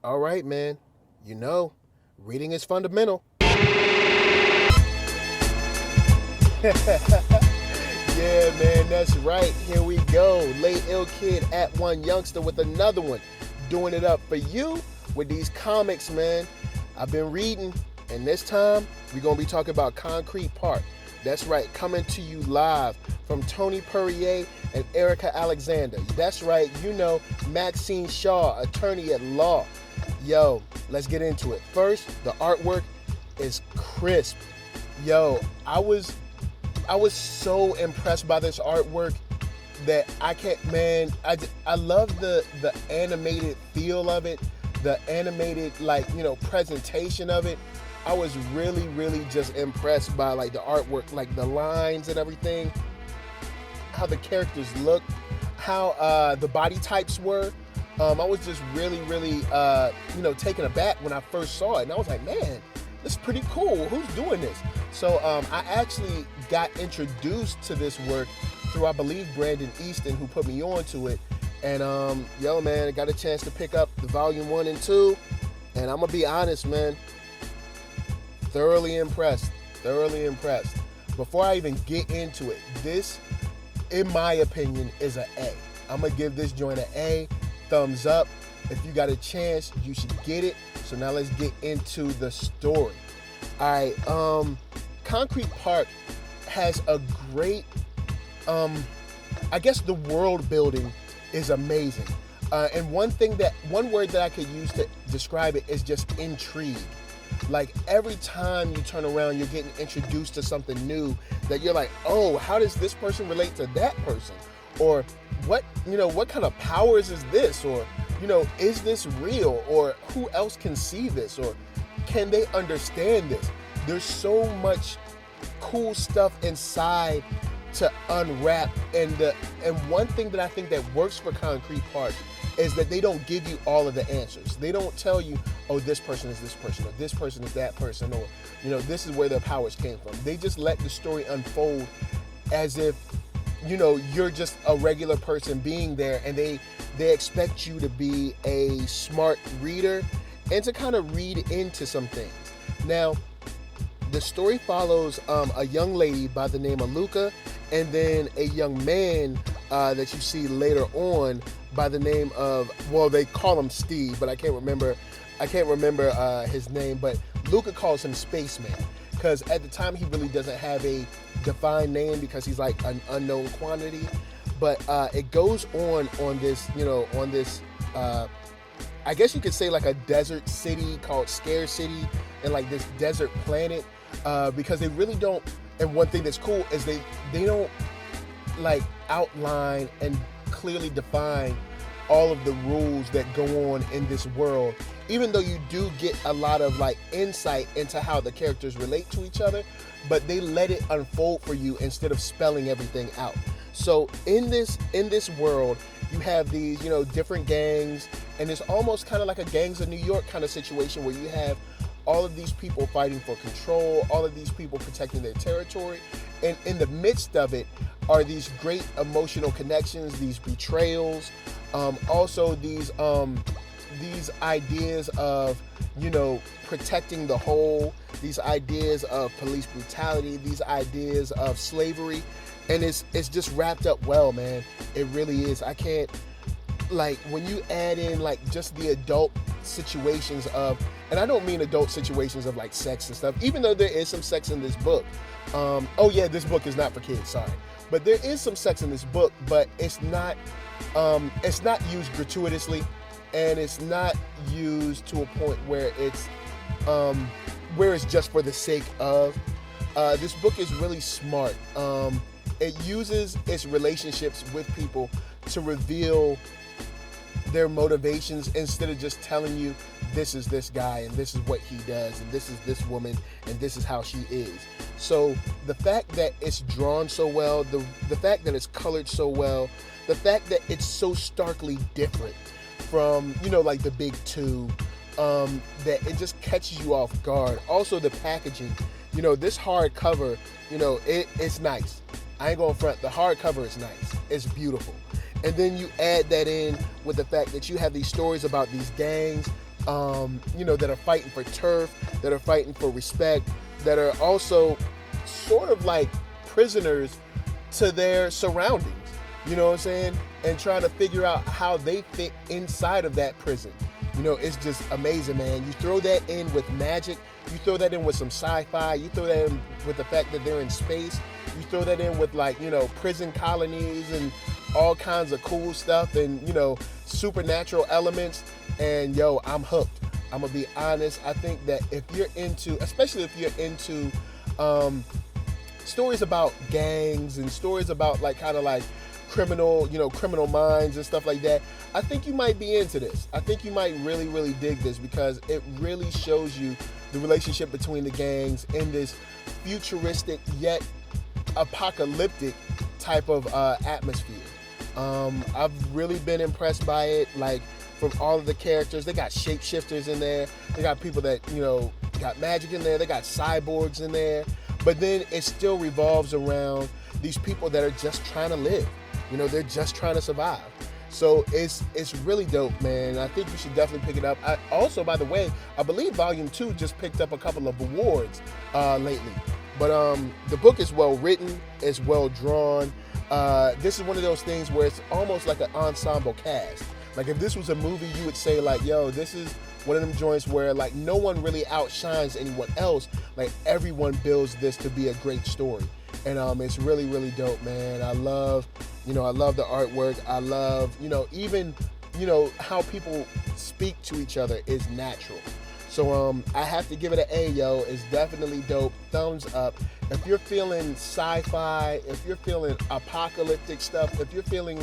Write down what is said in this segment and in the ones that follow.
All right, man. You know, reading is fundamental. Yeah, man, that's right. Here we go. Lay Ill Kid at OneYoungsta with another one. Doing it up for you with these comics, man. I've been reading, and this time we're going to be talking about Concrete Park. That's right, coming to you live from Tony Puryear and Erika Alexander. That's right, you know, Maxine Shaw, attorney at law. Yo, let's get into it. First, the artwork is crisp. Yo, I was so impressed by this artwork that I can't, man, I love the animated feel of it, the animated, like, you know, presentation of it. I was really just impressed by, like, the artwork, like the lines and everything, how the characters looked, how the body types were. I was just really taken aback when I first saw it, and I was like, man, this is pretty cool. Who's doing this? So I actually got introduced to this work through, I believe, Brandon Easton, who put me on to it. And yo, man, I got a chance to pick up the volume 1 and 2, and I'm gonna be honest, man, thoroughly impressed. Before I even get into it, this, in my opinion, is an A. I'm gonna give this joint an A, thumbs up. If you got a chance, you should get it. So now let's get into the story. All right, Concrete Park has a great, I guess the world building is amazing. And one word that I could use to describe it is just intrigue. Like, every time you turn around, you're getting introduced to something new that you're like, oh, how does this person relate to that person? Or what kind of powers is this? Or, is this real? Or who else can see this? Or can they understand this? There's so much cool stuff inside to unwrap. And one thing that I think that works for Concrete Park is that they don't give you all of the answers. They don't tell you, oh, this person is this person, or this person is that person, or, this is where their powers came from. They just let the story unfold as if, you're just a regular person being there, and they expect you to be a smart reader and to kind of read into some things. Now, the story follows a young lady by the name of Luca, and then a young man that you see later on by the name of, well, they call him Steve, but I can't remember his name, but Luca calls him Spaceman, because at the time he really doesn't have a defined name because he's like an unknown quantity. But it goes on this, I guess you could say like a desert city called Scare City, and like this desert planet, because they really don't. And one thing that's cool is they don't like outline and clearly define all of the rules that go on in this world, even though you do get a lot of like insight into how the characters relate to each other, but they let it unfold for you instead of spelling everything out. So in this world, you have these, different gangs, and it's almost kind of like a Gangs of New York kind of situation where you have all of these people fighting for control, all of these people protecting their territory, and in the midst of it are these great emotional connections, these betrayals, also these ideas of, protecting the whole, these ideas of police brutality, these ideas of slavery, and it's just wrapped up well, man. It really is. I can't, like, when you add in like just the adult situations of, and I don't mean adult situations of like sex and stuff, even though there is some sex in this book. Oh yeah, this book is not for kids, sorry. But there is some sex in this book, but it's not used gratuitously, and it's not used to a point where it's just for the sake of. This book is really smart. It uses its relationships with people to reveal their motivations instead of just telling you this is this guy and this is what he does and this is this woman and this is how she is. So the fact that it's drawn so well, the fact that it's colored so well, the fact that it's so starkly different from, like the big two, that it just catches you off guard. Also the packaging, this hardcover, it's nice. I ain't gonna front, the hardcover is nice. It's beautiful. And then you add that in with the fact that you have these stories about these gangs that are fighting for turf, that are fighting for respect, that are also sort of like prisoners to their surroundings, you know what I'm saying? And trying to figure out how they fit inside of that prison. It's just amazing, man. You throw that in with magic, you throw that in with some sci-fi, you throw that in with the fact that they're in space, you throw that in with prison colonies and all kinds of cool stuff and, supernatural elements. And I'm hooked. I'm gonna be honest. I think that if you're into, especially if you're into stories about gangs and stories about criminal minds and stuff like that, I think you might be into this. I think you might really, really dig this because it really shows you the relationship between the gangs in this futuristic yet apocalyptic type of atmosphere. I've really been impressed by it. From all of the characters, they got shapeshifters in there. They got people that got magic in there. They got cyborgs in there. But then it still revolves around these people that are just trying to live. They're just trying to survive. So it's really dope, man. I think you should definitely pick it up. Also, by the way, I believe Volume 2 just picked up a couple of awards lately. But the book is well written. It's well drawn. This is one of those things where it's almost like an ensemble cast. Like if this was a movie, you would say this is one of them joints where no one really outshines anyone else. Everyone builds this to be a great story. And it's really, really dope, man. I love the artwork. I love, even, how people speak to each other is natural. So I have to give it an A, yo. It's definitely dope. Thumbs up. If you're feeling sci-fi, if you're feeling apocalyptic stuff, if you're feeling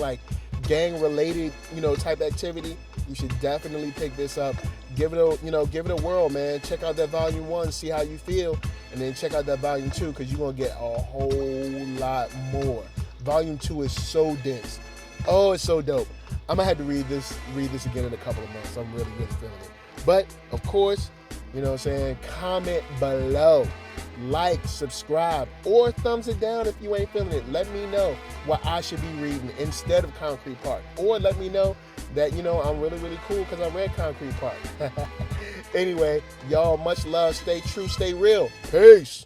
gang-related, type activity, you should definitely pick this up. Give it a whirl, man. Check out that Volume 1, see how you feel, and then check out that Volume 2 because you're gonna get a whole lot more. Volume 2 is so dense. Oh, it's so dope. I'm gonna have to read this again in a couple of months. I'm really, really feeling it. But of course, comment below. Like, subscribe, or thumbs it down if you ain't feeling it. Let me know what I should be reading instead of Concrete Park. Or let me know that, I'm really, really cool because I read Concrete Park. Anyway, y'all, much love. Stay true, stay real. Peace.